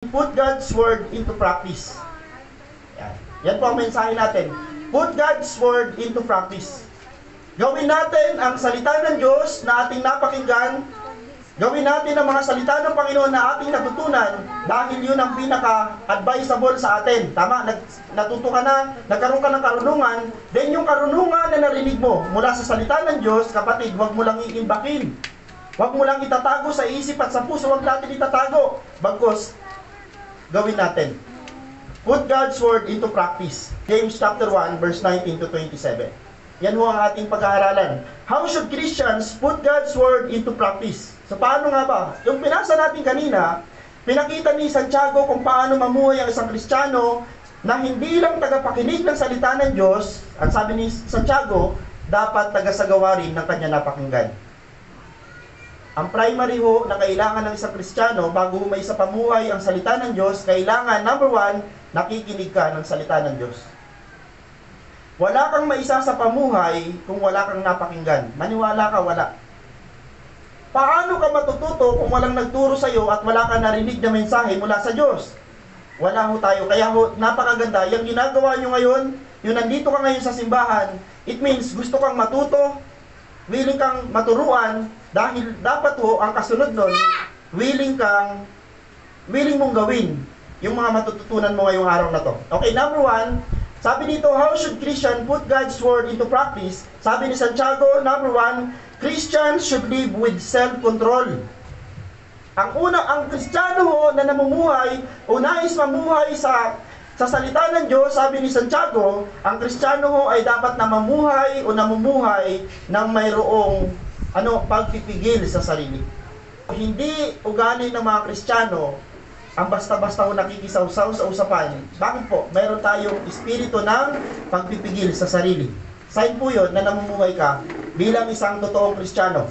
Put God's word into practice. Yan. Yan po ang mensahe natin. Put God's word into practice. Gawin natin ang salita ng Diyos na ating napakinggan. Gawin natin ang mga salita ng Panginoon na ating natutunan dahil yun ang pinaka-advisable sa atin. Tama, natuto ka na, nagkaroon ka ng karunungan, then yung karunungan na narinig mo mula sa salita ng Diyos, kapatid, huwag mo lang iimbakin. Huwag mo lang itatago sa isip at sa puso, huwag natin itatago. Bagkus, gawin natin. Put God's word into practice. James chapter 1, verse 19 to 27. Yan ho ang ating pag-aaralan. How should Christians put God's word into practice? So paano nga ba? Yung pinasa natin kanina, pinakita ni Santiago kung paano mamuhay ang isang Kristiyano na hindi lang tagapakinig ng salita ng Diyos. Ang sabi ni Santiago, dapat tagasagawa rin ng kanya napakinggan. Ang primary ho na kailangan ng isang Kristiyano bago may sa pamuhay ang salita ng Diyos, kailangan, number 1, nakikinig ka ng salita ng Diyos. Wala kang maisa sa pamuhay kung wala kang napakinggan. Maniwala ka, wala. Paano ka matututo kung walang nagturo sa iyo at wala kang narinig na mensahe mula sa Diyos? Wala ho tayo. Kaya ho, napakaganda. Yung ginagawa nyo ngayon, yung nandito ka ngayon sa simbahan, it means gusto kang matuto, willing kang maturuan, dahil dapat ho, ang kasunod nun, willing mong gawin yung mga matututunan mo ngayong araw na to. Okay, number 1, sabi dito, how should Christian put God's word into practice? Sabi ni Santiago, number 1, Christians should live with self-control. Ang Kristiyano ho na namumuhay o nais mamuhay sa salita ng Diyos, sabi ni Santiago, ang Kristiyano ho ay dapat na mamuhay o namumuhay ng mayroong pagpipigil sa sarili. Hindi ugali ng mga Kristiyano ang basta-basta ko nakikisaw-saw sa usapan. Bakit po? Mayroon tayong espiritu ng pagpipigil sa sarili. Sign po yun na namumuhay ka bilang isang totoong Kristiyano.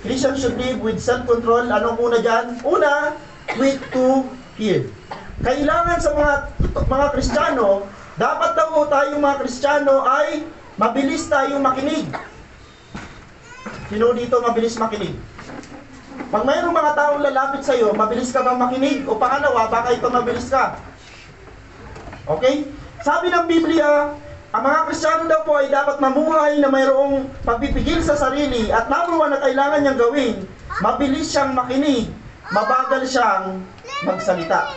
Christians should live with self-control. Anong una dyan? Una, quick to hear. Kailangan sa mga Kristiyano, dapat daw tayong mga Kristiyano ay mabilis tayong makinig. Sino dito mabilis makinig? Pag mayroong mga taong lalapit sa iyo, mabilis ka bang makinig? O pangalawa, baka ito mabilis ka? Okay? Sabi ng Biblia, ang mga Kristiyano daw po ay dapat mamuhay na mayroong pagpipigil sa sarili at number 1 na kailangan niyang gawin, mabilis siyang makinig, mabagal siyang magsalita.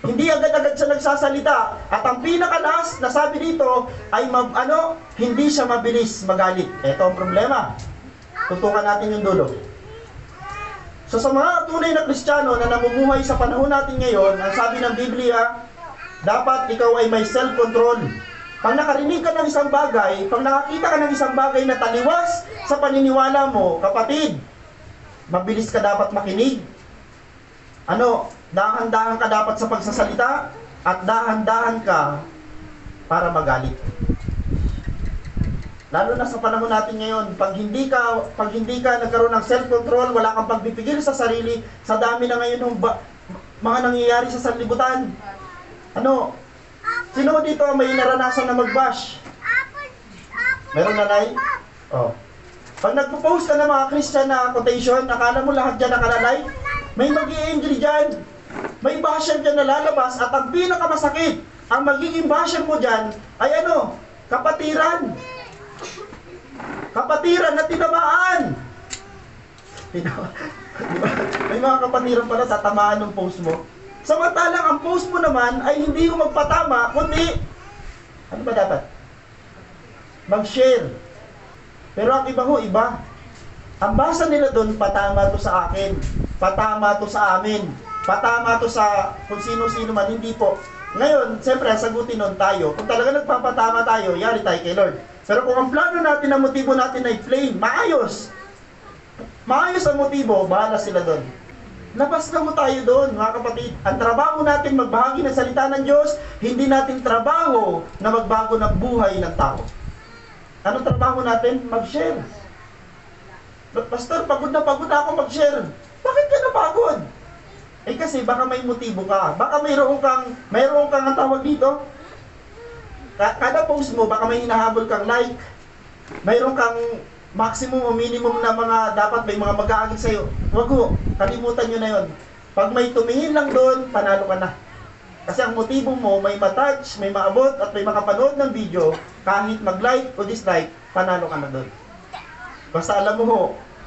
Hindi agad-agad siya nagsasalita. At ang pinakalas na sabi dito ay hindi siya mabilis magalit. Ito ang problema. Tutukan natin yung dulo. So sa mga tunay na Kristiyano na namumuhay sa panahon natin ngayon, ang sabi ng Biblia, dapat ikaw ay may self-control. Pag nakarinig ka ng isang bagay, pag nakakita ka ng isang bagay na taliwas sa paniniwala mo, kapatid, mabilis ka dapat makinig. Dahan-dahan ka dapat sa pagsasalita at dahan-dahan ka para magalit. Lalo na sa panahon natin ngayon, pag hindi ka nagkaroon ng self-control, wala kang pagpipigil sa sarili, sa dami na ngayon ng mga nangyayari sa sanlibutan. Sino dito may naranasan na mag-bash? Meron nanay? Oh. Pag nagpo-post ka ng mga Christian na quotation, akala mo lahat dyan nakalalike, may mag-i-angry dyan. May basher dyan na lalabas at ang pinakamasakit, ang magiging basher mo dyan ay kapatiran. Kapatiran na tinamaan. May mga kapatiran pala tatamaan ng post mo. Samantalang ang post mo naman ay hindi mo magpatama, kundi ano ba dapat? Mag-share. Pero ang iba iba. Ang basa nila doon, patama to sa akin, patama to sa amin, patama to sa kung sino-sino man, hindi po. Ngayon, siyempre, sagutin nun tayo. Kung talaga nagpapatama tayo, yari tayo kay Lord. Pero kung ang plano natin, ang motibo natin ay plain, maayos ang motibo, bahala sila doon. Labas na mo tayo doon, mga kapatid. Ang trabaho natin magbahagi ng salita ng Diyos, hindi natin trabaho na magbago ng buhay ng tao. Anong trabaho natin? Mag-share. Pastor, pagod na ako mag-share. Bakit ka napagod? Kasi baka may motibo ka. Baka mayroong kang ang tawag dito. Kada post mo, baka may hinahabol kang like. Mayroon kang maximum o minimum na dapat may mga mag-aagit sa'yo. Wag ho, kalimutan nyo na yon. Pag may tumingin lang doon, panalo ka na. Kasi ang motibo mo, may matouch, may maabot, at may makapanood ng video, kahit mag-like o dislike, panalo ka na doon. Basta alam mo ho,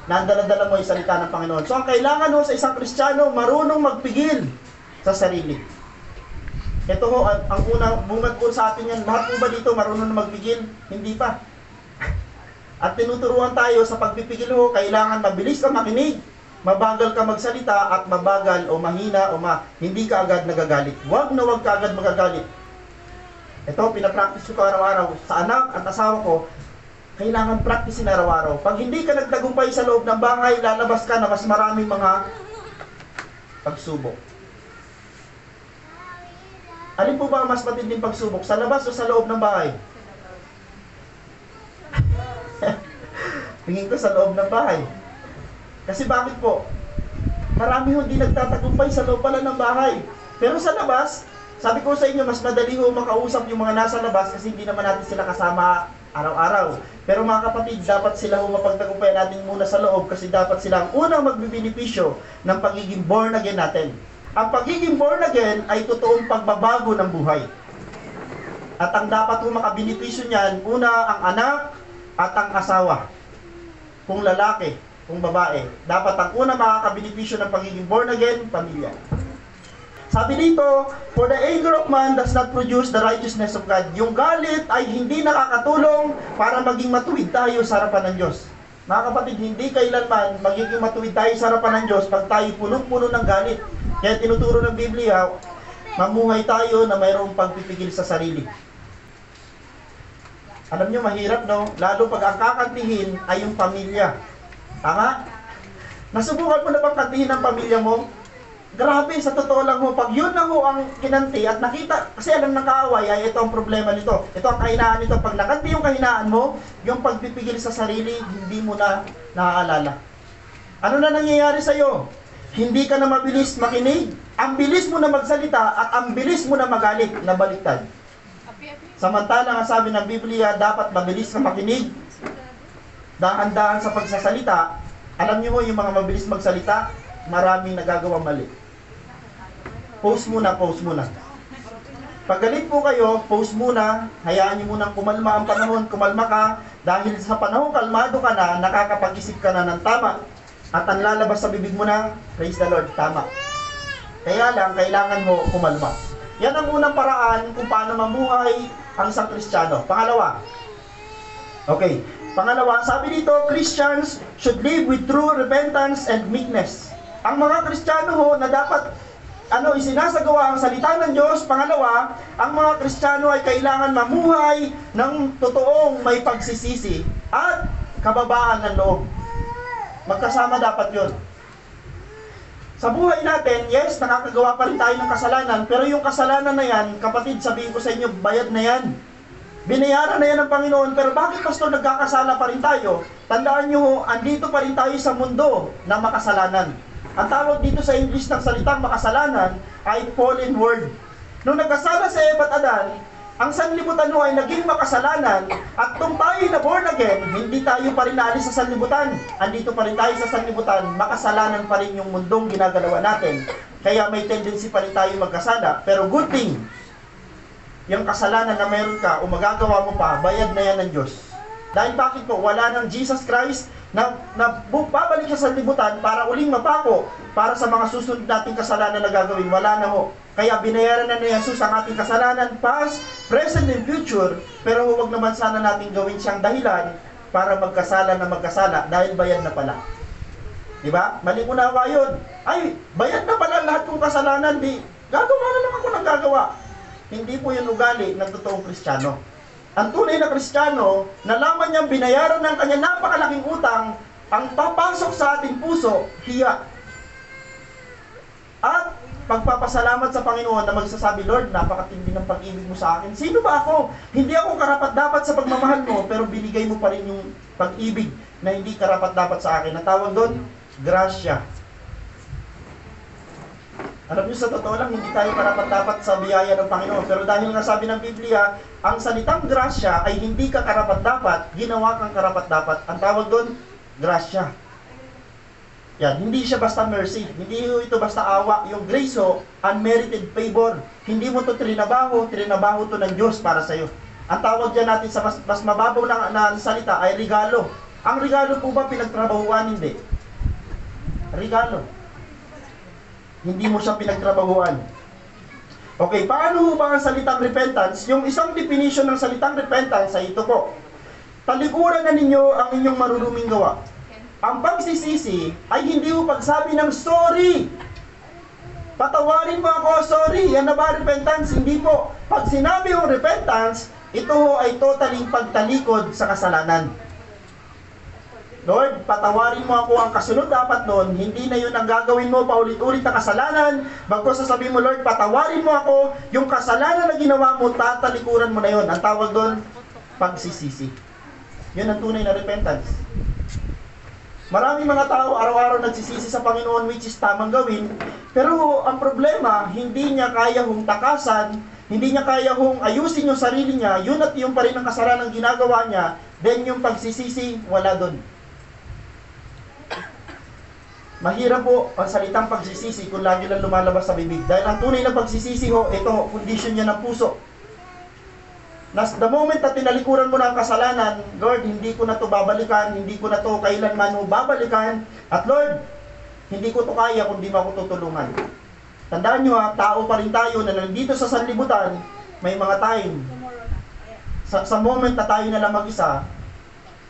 nandala-dala mo yung salita ng Panginoon. So ang kailangan ho sa isang Kristiyano, marunong magpigil sa sarili. Ito ho, ang unang bungad po sa atin yan, lahat po ba dito marunong na magpigil? Hindi pa. At tinuturuan tayo sa pagpipigil ho, kailangan mabilis ka makinig, mabagal ka magsalita, at mabagal o mahina o hindi ka agad nagagalit. Huwag na huwag ka agad magagalit. Ito, pinapractice ko araw-araw. Sa anak at asawa ko, kailangan practicein araw-araw. Pag hindi ka nagtagumpay sa loob ng bahay, lalabas ka na mas maraming mga pagsubok. Alin po ba ang mas matinding pagsubok? Sa labas o sa loob ng bahay? Tingin ko sa loob ng bahay. Kasi bakit po? Marami hindi nagtatagumpay sa loob pala ng bahay. Pero sa labas, sabi ko sa inyo, mas madali ho makausap yung mga nasa labas kasi hindi naman natin sila kasama araw-araw. Pero mga kapatid, dapat sila ho mapagtagumpay natin muna sa loob kasi dapat sila ang unang magbibinipisyo ng pagiging born again natin. Ang pagiging born again ay totoong pagbabago ng buhay. At ang dapat ho makabinipisyo niyan, una ang anak at ang asawa. Kung lalaki, kung babae, dapat ang una makakabinipisyo ng pagiging born again, pamilya. Sabi dito, for the anger of man does not produce the righteousness of God. Yung galit ay hindi nakakatulong para maging matuwid tayo sa harapan ng Diyos. Mga kapatid, hindi kailanman magiging matuwid tayo sa harapan ng Diyos pag tayo punong-puno ng galit. Kaya tinuturo ng Biblia, mamuhay tayo na mayroong pagpipigil sa sarili. Alam nyo, mahirap, no? Lalo pag ang kakantihin ay yung pamilya. Tama? Nasubukan mo na bang kantihin ang pamilya mo? Grabe, sa totoo lang ho, pag yun na ho ang kinanti at nakita, kasi alam ng kaaway, ay ito ang problema nito. Ito ang kahinaan nito. Pag nakanti yung kahinaan mo, yung pagpipigil sa sarili, hindi mo na naaalala. Ano na nangyayari sa'yo? Hindi ka na mabilis makinig. Ang bilis mo na magsalita at ang bilis mo na magalit na baliktad. Samantala, ang sabi ng Biblia, dapat mabilis na makinig, dahan-dahan sa pagsasalita. Alam niyo mo, yung mga mabilis magsalita, maraming nagagawa mali. Pause muna, pause muna. Pag galit po kayo, pause muna, hayaan niyo munang kumalma ang panahon, kumalma ka, dahil sa panahon kalmado ka na, nakakapag-isip ka na ng tama, at ang lalabas sa bibig mo na, praise the Lord, tama. Kaya lang, kailangan mo kumalma. Yan ang unang paraan kung paano mamuhay ang isang Kristiyano. Pangalawa, okay, pangalawa, sabi dito, Christians should live with true repentance and meekness. Ang mga Kristiyano ho na dapat isinasagawa ang salita ng Diyos. Pangalawa, ang mga Kristiyano ay kailangan mamuhay ng totoong may pagsisisi at kababaan ng loob. Magkasama dapat yun. Sa buhay natin, yes, nakakagawa pa rin tayo ng kasalanan, pero yung kasalanan na yan, kapatid, sabihin ko sa inyo, bayad na yan. Binayaran na yan ng Panginoon, pero bakit, pastor, nagkakasala pa rin tayo? Tandaan nyo, andito pa rin tayo sa mundo ng makasalanan. Ang tawag dito sa English ng salitang makasalanan ay fallen world. Nung nagkasala sa Eva at Adan, ang sanlibutan mo ay naging makasalanan, at nung tayo na born again, hindi tayo pa rin naalis sa sanlibutan. Andito pa rin tayo sa sanlibutan, makasalanan pa rin yung mundong ginagalawa natin. Kaya may tendency pa rin tayo magkasala, pero good thing, yung kasalanan na meron ka o magagawa mo pa, bayad na yan ng Diyos. Dahil bakit po? Wala ng Jesus Christ na babalik siya sa libutan para uling mapako para sa mga susunod nating kasalanan na gagawin. Wala na ho. Kaya binayaran na ni Jesus ang ating kasalanan, past, present, and future, pero huwag naman sana natin gawin siyang dahilan para magkasala na magkasala dahil bayad na pala. Diba? Mali unawa yun. Ay, bayad na pala lahat kong kasalanan, di gagawa na lang ako ng gagawa. Hindi po yun ugali ng totoong Kristiyano. Ang tunay na Kristiyano, nalaman niyang binayaran ng kanyang napakalaking utang, ang papasok sa ating puso, hiya. At pagpapasalamat sa Panginoon na magsasabi, Lord, napakatindi ng pag-ibig mo sa akin. Sino ba ako? Hindi ako karapat-dapat sa pagmamahal mo, pero binigay mo pa rin yung pag-ibig na hindi karapat-dapat sa akin. Ang tawag doon, grasya. Alam niyo, sa totoo lang, hindi tayo karapat-dapat sa biyaya ng Panginoon. Pero dahil nga sabi ng Biblia, ang salitang grasya ay hindi ka karapat-dapat, ginawa kang karapat-dapat. Ang tawag doon, grasya. Yan, hindi siya basta mercy. Hindi ito basta awa. Yung grace ho, unmerited favor. Hindi mo to trinabaho to ng Diyos para sa iyo. Ang tawag dyan natin sa mas mababaw na salita ay regalo. Ang regalo po ba pinagtrabahuan? Hindi. Regalo. Hindi mo siya pinagtrabahuan. Okay, paano ho ba ang salitang repentance? Yung isang definition ng salitang repentance ay ito po. Talikuran na ninyo ang inyong maruruming gawa. Ang pagsisisi ay hindi mo pagsabi ng sorry. Patawarin mo ako, sorry. Yan na ba repentance? Hindi po. Pag sinabi yung repentance, ito ho ay totaling pagtalikod sa kasalanan. Lord, patawarin mo ako. Ang kasunod dapat nun, hindi na yun ang gagawin mo paulit-ulit na kasalanan. Bagko sasabihin mo, Lord, patawarin mo ako. Yung kasalanan na ginawa mo, tatalikuran mo na yun. Ang tawag doon, pagsisisi. Yun ang tunay na repentance. Maraming mga tao araw-araw nagsisisi sa Panginoon, which is tamang gawin. Pero ang problema, hindi niya kaya hong takasan, hindi niya kaya hong ayusin yung sarili niya, yun at yung pa rin ang kasalanan ginagawa niya, then yung pagsisisi, wala doon. Mahirap po ang salitang pagsisisi kung lagi lang lumalabas sa bibig. Dahil ang tunay na pagsisisi ho, ito, condition niya ng puso. The moment na tinalikuran mo na ang kasalanan, Lord, hindi ko na to babalikan, hindi ko na to kailanman mo babalikan, at Lord, hindi ko to kaya kung di mo ako tutulungan. Tandaan nyo ha, tao pa rin tayo na nandito sa sanlibutan, may mga time. Sa moment na tayo na lang mag-isa,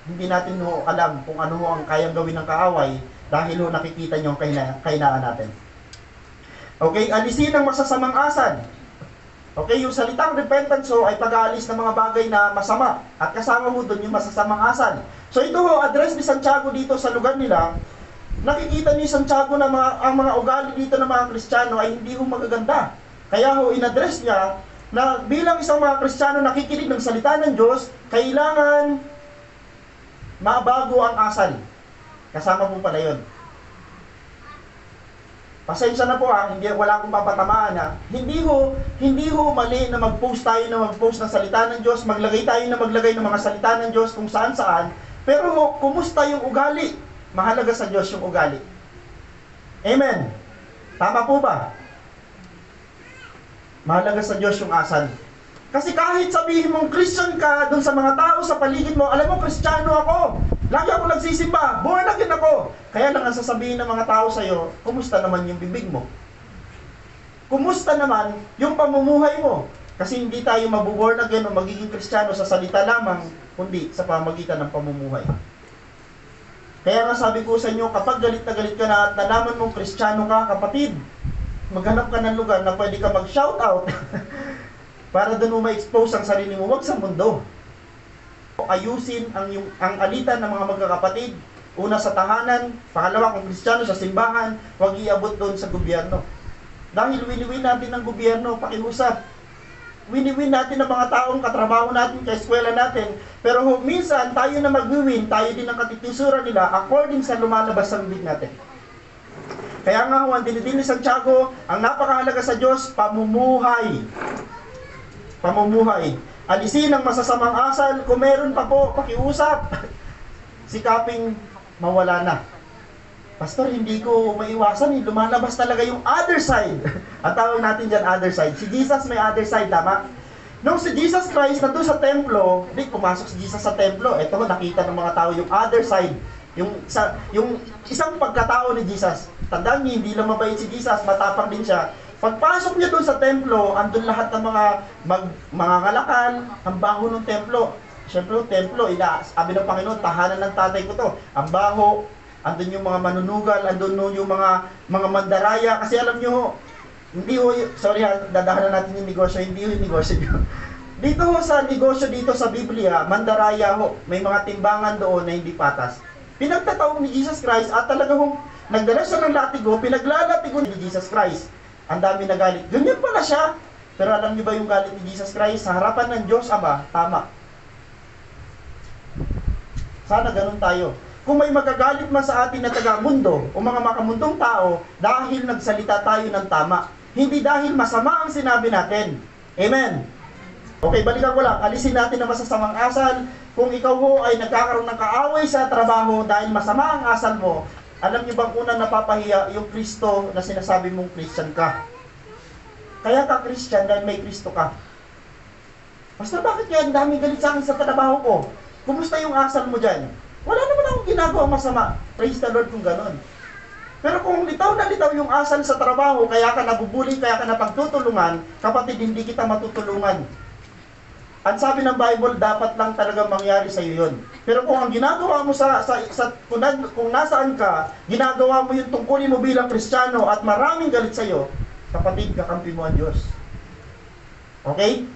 hindi natin ho alam kung ano ho ang kayang gawin ng kaaway dahil ho nakikita nyo ang kahinaan natin. Okay, alisin ang masasamang asal. Okay, yung salitang repentance ho ay pag-aalis ng mga bagay na masama at kasama mo doon yung masasamang asal. So ito ho, address ni Santiago dito sa lugar nila. Nakikita ni Santiago na ang mga ugali dito ng mga Kristiyano ay hindi ho magaganda. Kaya ho, in-address niya na bilang isang mga Kristiyano nakikinig ng salita ng Diyos, kailangan mabago ang asal. Kasama po pala yun. Pasensya na po wala akong papatamaan Hindi ho mali na mag-post tayo ng salita ng Diyos, maglagay ng mga salita ng Diyos kung saan-saan, pero kumusta yung ugali? Mahalaga sa Diyos yung ugali. Amen. Tama po ba? Mahalaga sa Diyos yung asal. Kasi kahit sabihin mong Christian ka dun sa mga tao sa paligid mo, alam mo, Kristiyano ako. Lagi ako nagsisimba. Born again ako. Kaya lang ang sasabihin ng mga tao sa'yo, kumusta naman yung bibig mo? Kumusta naman yung pamumuhay mo? Kasi hindi tayo mabuborn again o magiging Kristiyano sa salita lamang, kundi sa pamagitan ng pamumuhay. Kaya nga sabi ko sa inyo, kapag galit ka na at nalaman mong Kristiyano ka, kapatid, maghanap ka ng lugar na pwede ka mag-shout out. Para doon mo ma-expose ang sarili mo, wag sa mundo. Ayusin ang alitan ng mga magkakapatid. Una sa tahanan, pangalawa kung Kristiyano sa simbahan, wag iabot doon sa gobyerno. Dahil wini-win natin ng gobyerno, pakiusap. Wini-win natin ng mga taong katrabaho natin, kaeskwela natin. Pero minsan, tayo na mag-win, tayo din ang katitusuran nila according sa lumalabas sa bibig natin. Kaya nga, ang dinidin ni Santiago, ang napakahalaga sa Diyos, pamumuhay. Pamumuhay. Alisin ang masasamang asal. Kung meron pa po, pakiusap. Sikaping mawala na. Pastor, hindi ko maiwasan. Lumalabas talaga yung other side. Ang tawag natin dyan, other side. Si Jesus may other side, tama? Nung si Jesus Christ nandun sa templo, hindi, pumasok si Jesus sa templo. Ito, nakita ng mga tao yung other side. Yung isang pagkatao ni Jesus. Tandaan niyo, hindi lang mabait si Jesus, matapang din siya. Pagpasok niya doon sa templo, andun lahat ng mga ngalakal, ang baho ng templo. Siyempre yung templo, sabi ng Panginoon, tahanan ng tatay ko to. Ang baho, andun yung mga manunugal, andun yung mga mandaraya. Kasi alam nyo, dadahanan natin yung negosyo, hindi yung negosyo nyo. Dito sa negosyo dito sa Biblia, mandaraya may mga timbangan doon na hindi patas. Pinagtataong ni Jesus Christ at talagang nagdala siya ng latigo, pinaglalatigo ni Jesus Christ. Ang dami na galit. Ganyan pala siya. Pero alam niyo ba yung galit ni Jesus Christ? Sa harapan ng Diyos Ama, tama. Sana ganun tayo. Kung may magagalit man sa atin na taga-mundo o mga makamundong tao, dahil nagsalita tayo ng tama. Hindi dahil masama ang sinabi natin. Amen. Okay, balikan ko lang. Alisin natin ang masasamang asal. Kung ikaw ay nagkakaroon ng kaaway sa trabaho dahil masama ang asal mo, Alam niyo bang unang napapahiya yung Kristo na sinasabi mong Christian ka? Kaya ka Christian dahil may Kristo ka. Pastor, bakit kaya ang daming galit sa akin sa trabaho ko? Kumusta yung asal mo dyan? Wala naman akong ginagawa masama. Praise the Lord kung ganon. Pero kung litaw na litaw yung asal sa trabaho, kaya ka nabubuli, kaya ka napagtutulungan, kapatid, hindi kita matutulungan. Ang sabi ng Bible, dapat lang talaga mangyari sa iyo yun. Pero kung ang ginagawa mo kung nasaan ka, ginagawa mo yung tungkulin mo bilang Kristiyano at maraming galit sa iyo, kapatid, kakampi mo ang Diyos. Okay?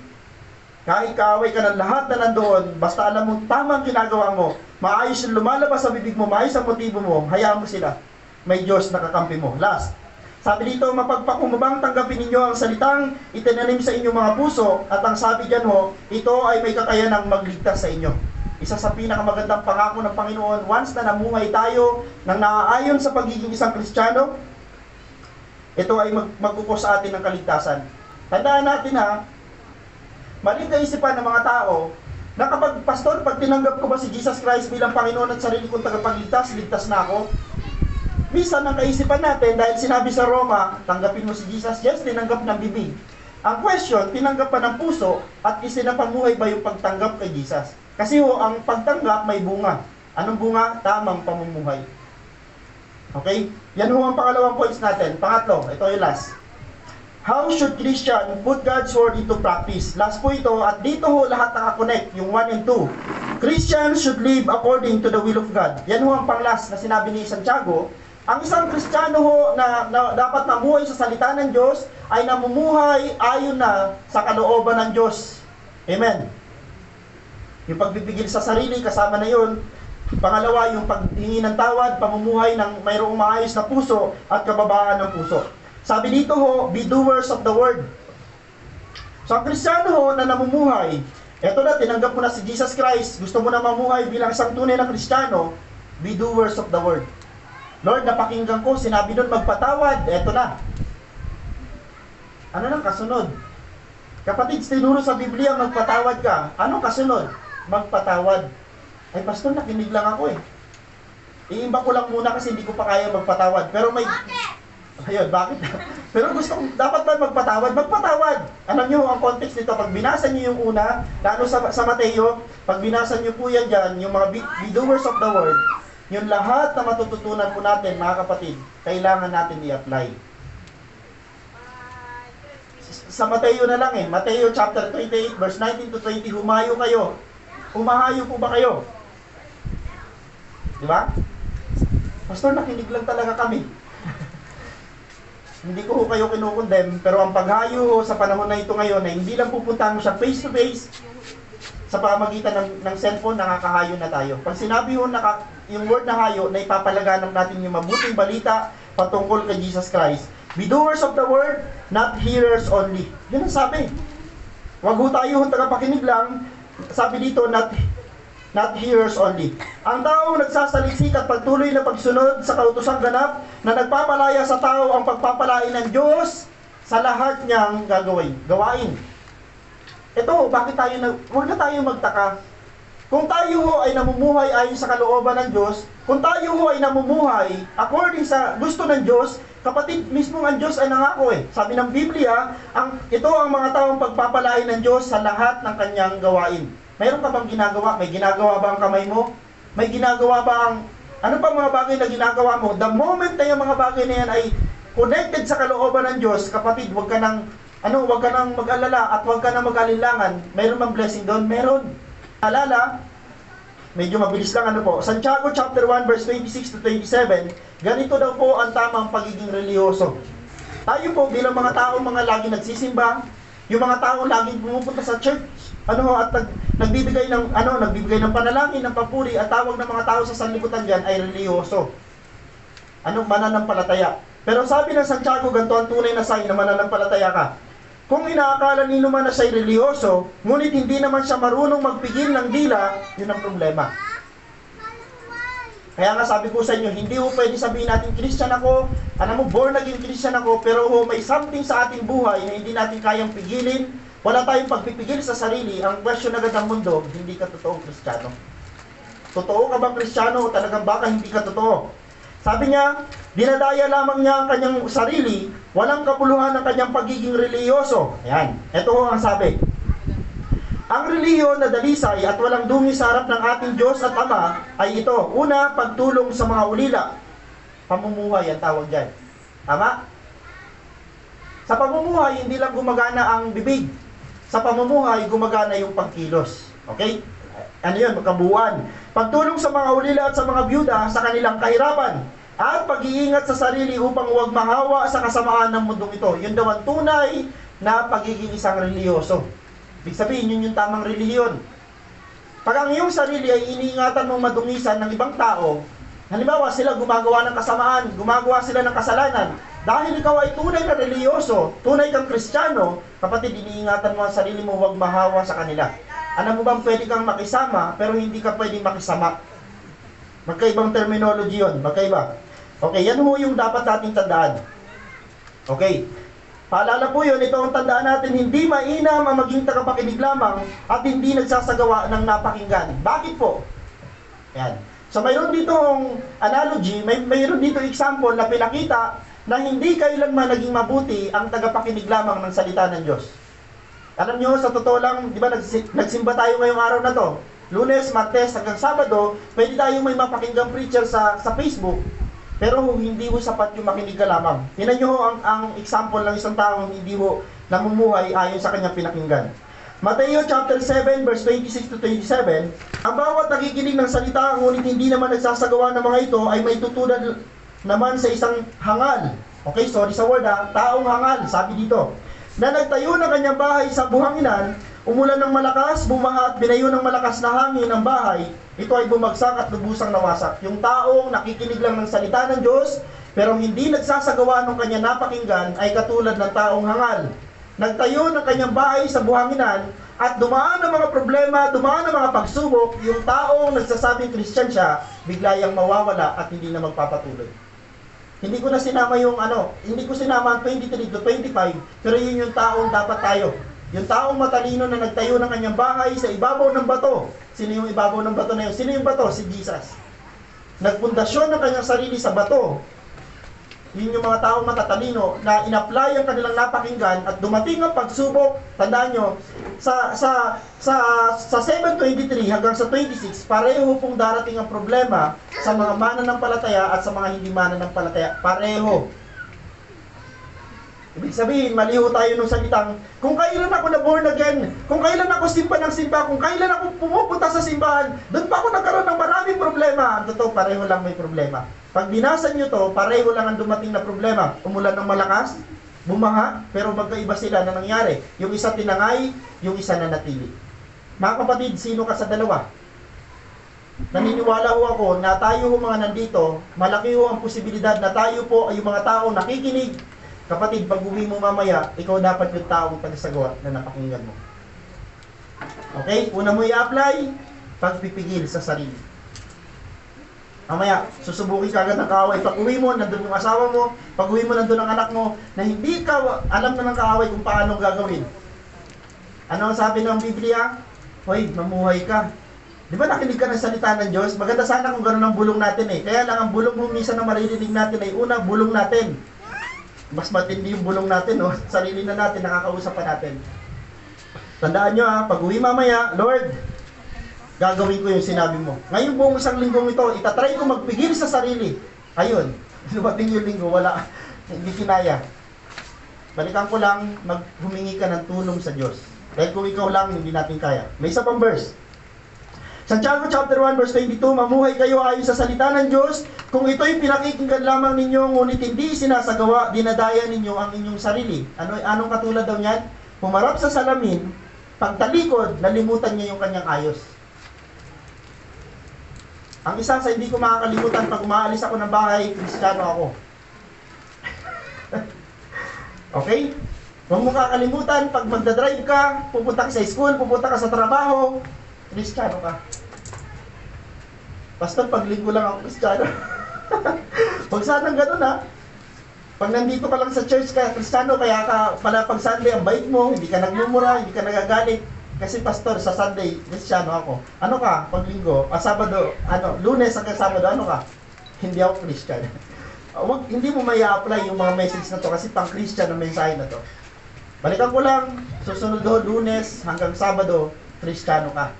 Kahit kaaway ka ng lahat na nandoon, basta alam mo tamang ginagawa mo, maayos yung lumalabas sa bibig mo, maayos ang motibo mo, hayaan mo sila. May Diyos na kakampi mo. Last, sabi dito, mapagpakumbabang tanggapin ninyo ang salitang itinanim sa inyong mga puso, at ang sabi dyan ho, ito ay may kakayanang magligtas sa inyo. Isa sa pinakamagandang pangako ng Panginoon, once na namuhay tayo nang naaayon sa pagiging isang Kristiyano, ito ay magkukos sa atin ng kaligtasan. Tandaan natin ha, maling kaisipan ng mga tao na kapag, pastor, pag tinanggap ko ba si Jesus Christ bilang Panginoon at sarili kong tagapagligtas, ligtas na ako? Minsan ang kaisipan natin, dahil sinabi sa Roma, tanggapin mo si Jesus, yes, tinanggap ng bibig. Ang question, tinanggap pa ng puso at isinapamuhay ba yung pagtanggap kay Jesus? Kasi ho, ang pagtanggap may bunga. Anong bunga? Tamang pamumuhay. Okay? Yan ho ang pangalawang points natin. Pangatlo, ito yung last. How should Christian put God's word into practice? Last po ito, at dito ho lahat nakakonect, yung 1 and 2. Christians should live according to the will of God. Yan ho ang pang-last na sinabi ni Santiago. Ang isang Kristiyano ho na dapat namuhay sa salita ng Diyos ay namumuhay ayon na sa kalooban ng Diyos. Amen. Yung pagpipigil sa sarili, kasama na yun. Pangalawa, yung paghingi ng tawad, pamumuhay ng mayroong maayos na puso at kababaan ng puso. Sabi dito ho, be doers of the word. So ang Kristiyano ho na namumuhay, eto na, tinanggap mo na si Jesus Christ, gusto mo na mamuhay bilang isang tunay na Kristiyano, be doers of the word. Lord, napakinggan ko, sinabi doon magpatawad, eto na. Ano nang kasunod? Kapatid, tinuro sa Biblia, magpatawad ka. Anong kasunod? Magpatawad. Ay, pastor, nakinig lang ako eh. Iimba ko lang muna kasi hindi ko pa kaya magpatawad. Pero may... Ayun, bakit? Pero gusto kong, dapat ba magpatawad? Magpatawad! Alam nyo, ang context nito, pag binasa nyo yung una, lalo sa Mateo, pag binasa nyo po yan dyan, yung mga be doers of the word, yung lahat na matututunan po natin, mga kapatid, kailangan natin i-apply. Sa Mateo na lang eh, Mateo chapter 28, verse 19 to 20, humayo kayo. Humahayo po ba kayo? Di ba? Pastor, nakinig lang talaga kami. Hindi ko kayo kinukondem, pero ang paghayo sa panahon na ito ngayon, ay hindi lang pupuntahan mo siya face to face, sa pamagitan ng cellphone, nakakahayo na tayo. Pag sinabi ho, yung word na hayo, na ipapalaganap natin yung mabuting balita patungkol kay Jesus Christ. Be doers of the word, not hearers only. Yan ang sabi. Wag ho tayo tagapakinig lang. Sabi dito, not hearers only. Ang taong nagsasaliksik at pagtuloy na pagsunod sa kautosang ganap na nagpapalaya sa tao ang pagpapalain ng Diyos sa lahat niyang gawain. Ito, bakit huwag na tayo magtaka. Kung tayo ho ay namumuhay ayon sa kalooban ng Diyos, kung tayo ho ay namumuhay according sa gusto ng Diyos, kapatid, mismo ang Diyos ay nangako eh. Sabi ng Biblia, ito ang mga taong pagpapalain ng Diyos sa lahat ng kanyang gawain. Mayroon ka bang ginagawa? May ginagawa ba ang kamay mo? May ginagawa ba ano pa mga bagay na ginagawa mo? The moment na yung mga bagay na yan ay connected sa kalooban ng Diyos, kapatid, huwag ka nang mag-alala at huwag ka nang mag-alinlangan. Mayroon bang blessing doon? Meron. Alala, medyo mabilis lang Santiago chapter 1 verse 26 to 27, ganito daw po ang tamang pagiging reliyoso. Tayo po bilang mga taong lagi nagsisimba, yung mga taong laging pumupunta sa church, at nagbibigay ng panalangin, ng papuri, at tawag ng mga tao sa sanlibutan diyan ay reliyoso. Mananampalataya. Pero sabi ng Santiago, ganito ang tunay na sign na mananampalataya ka. Kung inaakala nino man na siya'y reliyoso, ngunit hindi naman siya marunong magpigil ng dila, yun ang problema. Kaya nga sabi ko sa inyo, hindi ho pwede sabihin natin, Christian ako, born again Christian ako, pero may something sa ating buhay na hindi natin kayang pigilin, wala tayong pagpipigil sa sarili. Ang question agad ng mundo, hindi ka totoong Kristiyano. Totoo ka bang Kristiyano o talagang baka hindi ka totoo? Sabi niya, dinadaya lamang niya ang kanyang sarili, walang kapuluhan ng kanyang pagiging reliyoso. Ayan, ito ang sabi. Ang relihiyon na dalisay at walang dungi sa harap ng ating Diyos at Ama ay ito. Una, pagtulong sa mga ulila. Pamumuhay ang tawag dyan. Tama? Sa pamumuhay, hindi lang gumagana ang bibig. Sa pamumuhay, gumagana yung pagkilos. Okay? Ano yun? Magkabuuan. Pagtulong sa mga ulila at sa mga byuda sa kanilang kahirapan. At pag-iingat sa sarili upang huwag mahawa sa kasamaan ng mundong ito. Yun daw ang tunay na pagiging isang reliyoso. Ibig sabihin, yun yung tamang relihiyon. Pag ang iyong sarili ay iniingatan mong madungisan ng ibang tao, halimbawa sila gumagawa ng kasamaan, gumagawa sila ng kasalanan, dahil ikaw ay tunay na reliyoso, tunay kang Kristiyano, kapatid, iniingatan mo ang sarili mo, huwag mahawa sa kanila. Alam mo bang pwede kang makisama, pero hindi ka pwedeng makisama? Magkaibang terminology yun, magkaiba. Okay, yan ho yung dapat nating tandaan. Okay, paalala po yun, ito ang tandaan natin, hindi mainam ang maging tagapakinig lamang at hindi nagsasagawa ng napakinggan. Bakit po? Yan. So mayroon ditong analogy, mayroon dito example na pinakita na hindi kailanman naging mabuti ang tagapakinig lamang ng salita ng Diyos. Alam nyo, sa totoo lang, di ba nagsimba tayo ngayong araw na to? Lunes, Martes, hanggang Sabado, pwede tayong may mapakinggang preacher sa Facebook, pero hindi ho sapat yung makinig ka lamang. Tingnan nyo ang example ng isang taong hindi ho namumuhay ayon sa kanyang pinakinggan. Mateo chapter 7 verse 26 to 27, ang bawat nakikinig ng salita ngunit hindi naman nagsasagawa ng mga ito ay may tutulad naman sa isang hangal. Okay, sorry sa word ha, taong hangal, sabi dito, na nagtayo ng kanyang bahay sa buhanginan, umulan ng malakas, bumaha at binayo ng malakas na hangin ang bahay, ito ay bumagsak at lubusang nawasak. Yung taong nakikinig lang ng salita ng Diyos, pero hindi nagsasagawa ng kanyang napakinggan ay katulad ng taong hangal. Nagtayo ng kanyang bahay sa buhanginan at dumaan ng mga problema, dumaan ng mga pagsubok, yung taong nagsasabing Christian siya, bigla yang mawawala at hindi na magpapatuloy. Hindi ko na sinama yung hindi ko sinama ang 23 to 25, pero yun yung taong dapat tayo. Yung taong matalino na nagtayo ng kanyang bahay sa ibabaw ng bato. Sino yung ibabaw ng bato na yun? Sino yung bato? Si Jesus. Nagpundasyon ng kanyang sarili sa bato. Yun yung mga taong matatalino na in-apply ang kanilang napakinggan at dumating ang pagsubok. Tandaan nyo, sa 7:23 hanggang sa 26, pareho pong darating ang problema sa mga mananampalataya at sa mga hindi mananampalataya. Pareho. Ibig sabihin, maliho tayo nung salitang, kung kailan ako na born again, kung kailan ako simpa ng simba, kung kailan ako pumupunta sa simbahan, doon pa ako nagkaroon ng maraming problema. Ang totoo, pareho lang may problema. Pag binasa nyo to, pareho lang ang dumating na problema. Umulan ng malakas, bumaha, pero magkaiba sila na nangyari. Yung isa tinangay, yung isa nanatili. Mga kapatid, sino ka sa dalawa? Naniniwala ho ako na tayo ho mga nandito, malaki ho ang posibilidad na tayo po ay yung mga tao nakikinig. Kapatid, pag uwi mo mamaya, ikaw dapat yung taong tagasagawa na napakinggan mo. Okay? Una mo i-apply, pagpipigil sa sarili. Mamaya, susubukin ka agad ng kaaway. Pag uwi mo, nandun yung asawa mo. Pag uwi mo, nandun ang anak mo, na hindi ka alam na ng kaaway kung paano gagawin. Ano ang sabi ng Biblia? Hoy, mamuhay ka. Di ba nakinig ka ng salita ng Diyos? Maganda sana kung gano'n ang bulong natin eh. Kaya lang ang bulong mo minsan na maririnig natin ay una, bulong natin. Mas matindi yung bulong natin, no? Sarili na natin, nakakausap pa natin. Tandaan nyo ha, pag uwi mamaya, Lord, gagawin ko yung sinabi mo. Ngayon buong isang linggong ito, itatry ko magpigil sa sarili. Ayun, lumating yung linggo, wala, hindi kinaya. Balikan ko lang, humingi ka ng tulong sa Diyos. Dahil kung ikaw lang, hindi natin kaya. May isa pang verse. Santiago chapter 1 verse 22, mamuhay kayo ayon sa salita ng Diyos. Kung ito'y pinakikinggan lamang ninyo, ngunit hindi sinasagawa, dinadaya ninyo ang inyong sarili. Anong katulad daw niyan? Pumarap sa salamin, pagtalikod, nalimutan niya yung kanyang ayos. Ang isa sa hindi ko makakalimutan, pag umaalis ako ng bahay, Kristiyano ako. Okay? Huwag mo kakalimutan, pag magdadrive ka, pupunta ka sa school, pupunta ka sa trabaho, Kristiyano ka. Pastor, pag linggo lang ako Kristiyano. Huwag sanang ganun ha. Pag nandito ka lang sa church ka, Kristiyano, kaya ka pala pag Sunday, ang bait mo, hindi ka nagmumura, hindi ka nagagalit. Kasi pastor, sa Sunday, Kristiyano ako. Ano ka, pag linggo, Sabado, Lunes hanggang Sabado, ano ka? Hindi ako Christian. Hindi mo may apply yung mga message na to kasi pang Christian ang mensahe na to. Balikan ko lang, susunod do, Lunes hanggang Sabado, Kristiyano ka.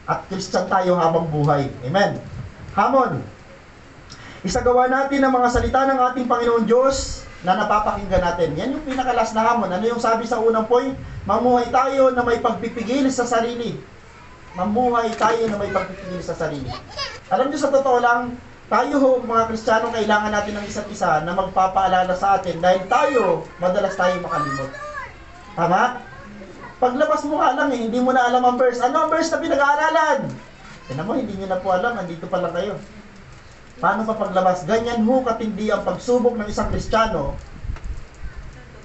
At Christian tayo habang buhay. Amen. Hamon. Isagawa natin ang mga salita ng ating Panginoon Diyos na napapakinggan natin. Yan yung pinakalas na hamon. Ano yung sabi sa unang point? Mamuhay tayo na may pagpipigil sa sarili. Mamuhay tayo na may pagpipigil sa sarili. Alam niyo, sa totoo lang, tayo ho, mga Kristiyano, kailangan natin ng isa't isa na magpapaalala sa atin dahil tayo, madalas tayo makalimot. Tama? Paglabas mo ka lang hindi mo na alam ang verse. Ano ang verse na pinag-aaralan? Tignan mo, hindi nyo na po alam, andito pa lang kayo. Paano pa paglabas? Ganyan ho katindi ang pagsubok ng isang Kristiyano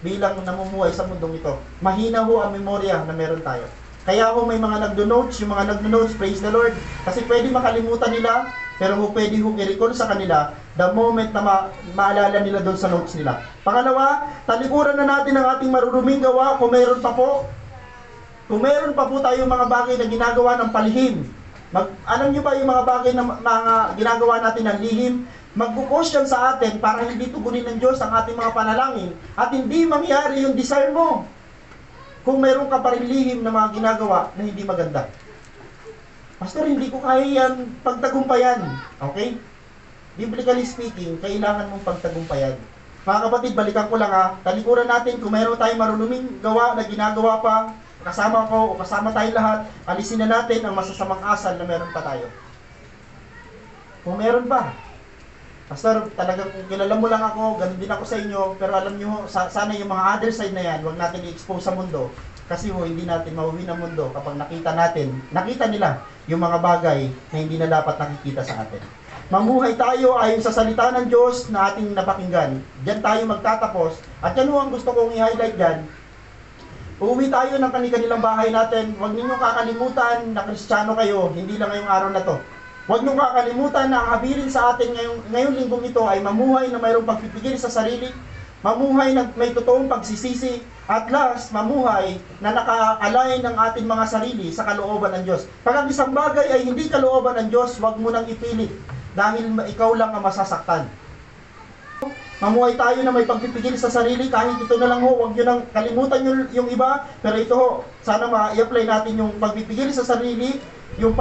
bilang namumuhay sa mundong ito. Mahina ho ang memorya na meron tayo. Kaya ho may mga nagdo-notes, yung mga nagdo-notes, praise the Lord, kasi pwede makalimutan nila, pero ho pwede ho i-recall sa kanila the moment na maalala nila doon sa notes nila. Pangalawa, talikuran na natin ang ating maruruming gawa kung meron pa po. Kung meron pa po tayong mga bagay na ginagawa ng palihim, alam nyo ba yung mga bagay na mga ginagawa natin ng lihim, magkukosyon sa atin para hindi tugunin ng Diyos ang ating mga panalangin at hindi mangyari yung desire mo. Kung meron ka pa rin lihim na mga ginagawa na hindi maganda. Pastor, hindi ko kaya yan pagtagumpayan. Okay? Biblically speaking, kailangan mong pagtagumpayan. Mga kapatid, balikan ko lang ha. Talikuran natin kung meron tayong marunuming gawa na ginagawa pa, kasama ko o kasama tayong lahat, alisin na natin ang masasamang asal na meron pa tayo. Kung meron pa. Pastor, talagang kilala mo lang ako, ganun din ako sa inyo, pero alam nyo, sana yung mga other side na yan, huwag natin i-expose sa mundo. Kasi hindi natin mauwi ng mundo kapag nakita nila yung mga bagay na hindi na dapat nakikita sa atin. Mamuhay tayo ayon sa salita ng Diyos na ating napakinggan. Diyan tayo magtatapos. At yan ang gusto kong i-highlight dyan. Uuwi tayo ng kanilang bahay natin. Huwag ninyong kakalimutan na Kristiyano kayo, hindi lang ngayong araw na to. Huwag niyong kakalimutan na ang habilin sa atin ngayong linggong ito ay mamuhay na mayroong pagpipigil sa sarili, mamuhay na may totoong pagsisisi, at last, mamuhay na naka-align ng ating mga sarili sa kalooban ng Diyos. Pag ang isang bagay ay hindi kalooban ng Diyos, huwag mo nang ipilit dahil ikaw lang ang masasaktan. Mamuhay tayo na may pagpipigil sa sarili, kahit ito na lang ho, huwag nyo nang kalimutan yung iba, pero ito ho, sana ma-i-apply natin yung pagpipigil sa sarili, yung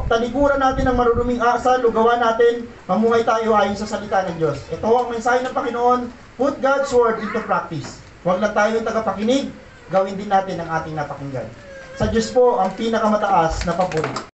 talikuran natin ng maruruming asal, lugawan natin, mamuhay tayo ayon sa salita ng Diyos. Ito ang mensahe ng Panginoon, put God's word into practice. Huwag lang tayo yung tagapakinig, gawin din natin ang ating napakinggan. Sa Diyos po ang pinakamataas na papuri.